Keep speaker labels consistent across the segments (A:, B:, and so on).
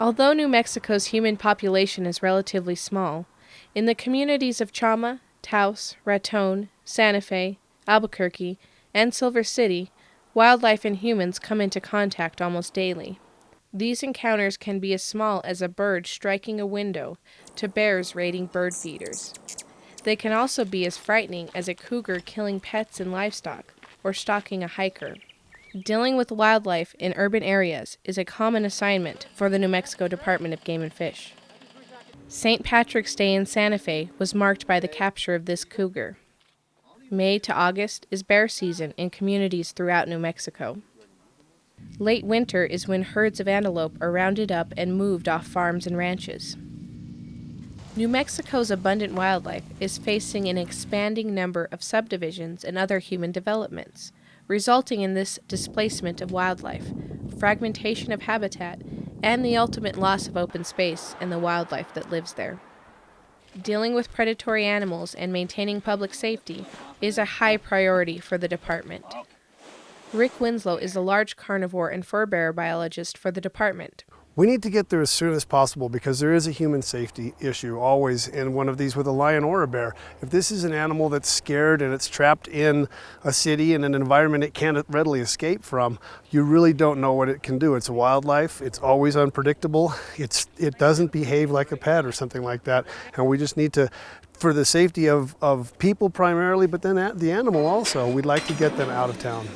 A: Although New Mexico's human population is relatively small, in the communities of Chama, Taos, Raton, Santa Fe, Albuquerque, and Silver City, wildlife and humans come into contact almost daily. These encounters can be as small as a bird striking a window to bears raiding bird feeders. They can also be as frightening as a cougar killing pets and livestock or stalking a hiker. Dealing with wildlife in urban areas is a common assignment for the New Mexico Department of Game and Fish. St. Patrick's Day in Santa Fe was marked by the capture of this cougar. May to August is bear season in communities throughout New Mexico. Late winter is when herds of antelope are rounded up and moved off farms and ranches. New Mexico's abundant wildlife is facing an expanding number of subdivisions and other human developments, resulting in this displacement of wildlife, fragmentation of habitat, and the ultimate loss of open space and the wildlife that lives there. Dealing with predatory animals and maintaining public safety is a high priority for the department. Rick Winslow is a large carnivore and fur bearer biologist for the department.
B: We need to get there as soon as possible because there is a human safety issue always in one of these with a lion or a bear. If this is an animal that's scared and it's trapped in a city in an environment it can't readily escape from, you really don't know what it can do. It's a wildlife, it's always unpredictable, it doesn't behave like a pet or something like that, and we just need to, for the safety of people primarily, but then the animal also, we'd like to get them out of town.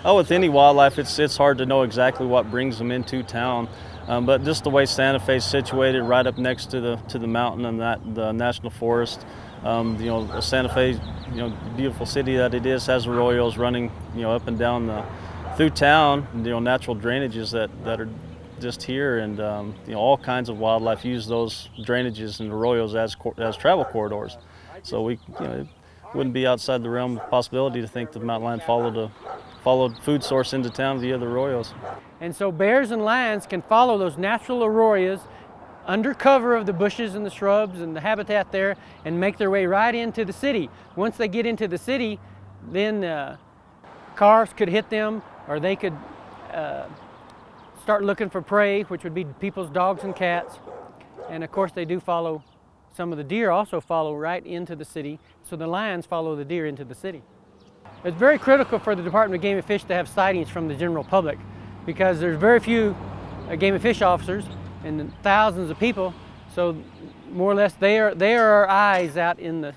C: Oh, with any wildlife, it's hard to know exactly what brings them into town. But just the way Santa Fe is situated, right up next to the mountain and the national forest, Santa Fe, beautiful city that it is, has arroyos running, up and down through town. Natural drainages that are just here, and all kinds of wildlife use those drainages and arroyos as travel corridors. So it wouldn't be outside the realm of possibility to think the mountain lion followed food source into town via the arroyos.
D: And so bears and lions can follow those natural arroyos under cover of the bushes and the shrubs and the habitat there and make their way right into the city. Once they get into the city, then cars could hit them, or they could start looking for prey, which would be people's dogs and cats. And of course they do follow, some of the deer also follow right into the city, so the lions follow the deer into the city. It's very critical for the Department of Game and Fish to have sightings from the general public, because there's very few game and fish officers and thousands of people, so more or less they are our eyes out in the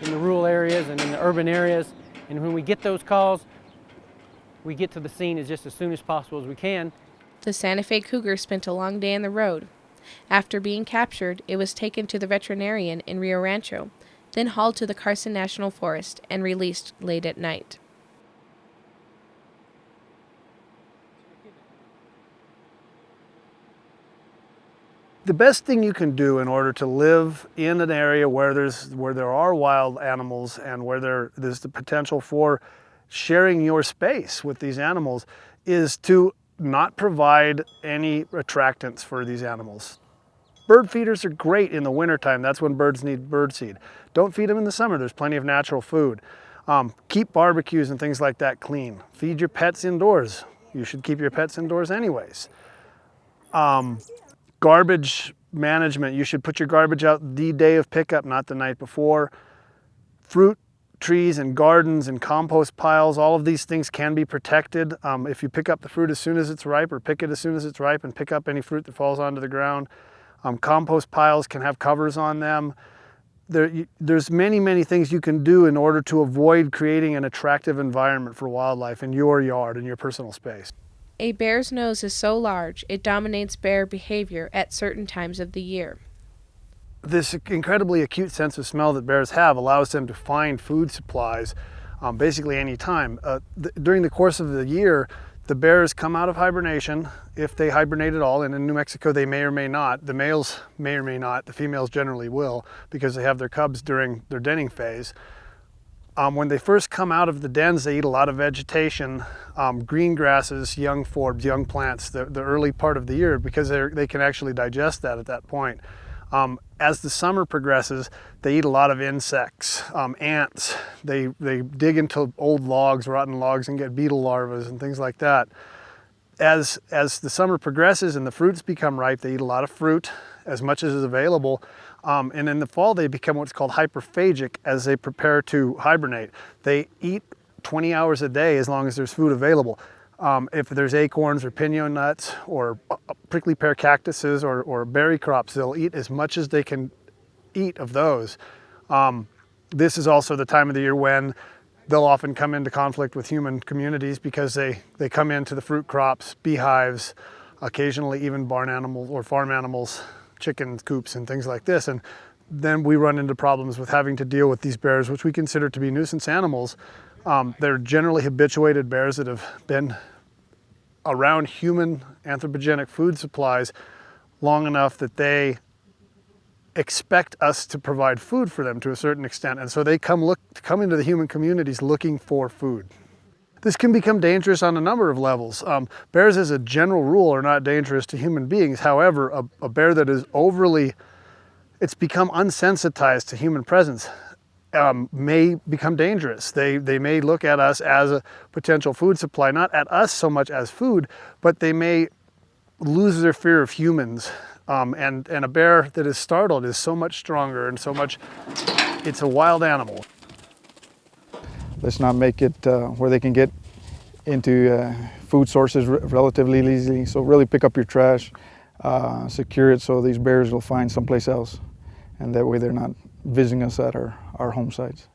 D: rural areas and in the urban areas, and when we get those calls, we get to the scene just as soon as possible as we can.
A: The Santa Fe cougar spent a long day on the road. After being captured, it was taken to the veterinarian in Rio Rancho, then hauled to the Carson National Forest and released late at night.
B: The best thing you can do in order to live in an area where there are wild animals and where there's the potential for sharing your space with these animals is to not provide any attractants for these animals. Bird feeders are great in the wintertime. That's when birds need birdseed. Don't feed them in the summer. There's plenty of natural food. Keep barbecues and things like that clean. Feed your pets indoors. You should keep your pets indoors anyways. Garbage management. You should put your garbage out the day of pickup, not the night before. Fruit trees and gardens and compost piles, all of these things can be protected. If you pick up the fruit as soon as it's ripe, or pick it as soon as it's ripe and pick up any fruit that falls onto the ground. Compost piles can have covers on them. There's many things you can do in order to avoid creating an attractive environment for wildlife in your yard, in your personal space.
A: A bear's nose is so large it dominates bear behavior at certain times of the year.
B: This incredibly acute sense of smell that bears have allows them to find food supplies basically any time. During the course of the year, the bears come out of hibernation, if they hibernate at all, and in New Mexico they may or may not. The males may or may not, the females generally will, because they have their cubs during their denning phase. When they first come out of the dens, they eat a lot of vegetation, green grasses, young forbs, young plants, the early part of the year, because they can actually digest that at that point. As the summer progresses, they eat a lot of insects, ants. They dig into old logs, rotten logs, and get beetle larvae and things like that. as the summer progresses and the fruits become ripe, they eat a lot of fruit, as much as is available. And in the fall, they become what's called hyperphagic as they prepare to hibernate. They eat 20 hours a day as long as there's food available. If there's acorns or piñon nuts or prickly pear cactuses or berry crops, they'll eat as much as they can eat of those. This is also the time of the year when they'll often come into conflict with human communities because they come into the fruit crops, beehives, occasionally even barn animals or farm animals, chicken coops and things like this. And then we run into problems with having to deal with these bears, which we consider to be nuisance animals. They're generally habituated bears that have been around human anthropogenic food supplies long enough that they expect us to provide food for them to a certain extent, and so they come into the human communities looking for food. This can become dangerous on a number of levels. Bears as a general rule are not dangerous to human beings. However, a bear that is it's become unsensitized to human presence may become dangerous. They may look at us as a potential food supply, not at us so much as food, but they may lose their fear of humans. And a bear that is startled is so much stronger and it's a wild animal.
E: Let's not make it where they can get into food sources relatively easily. So really pick up your trash, secure it so these bears will find someplace else. And that way they're not visiting us at our home sites.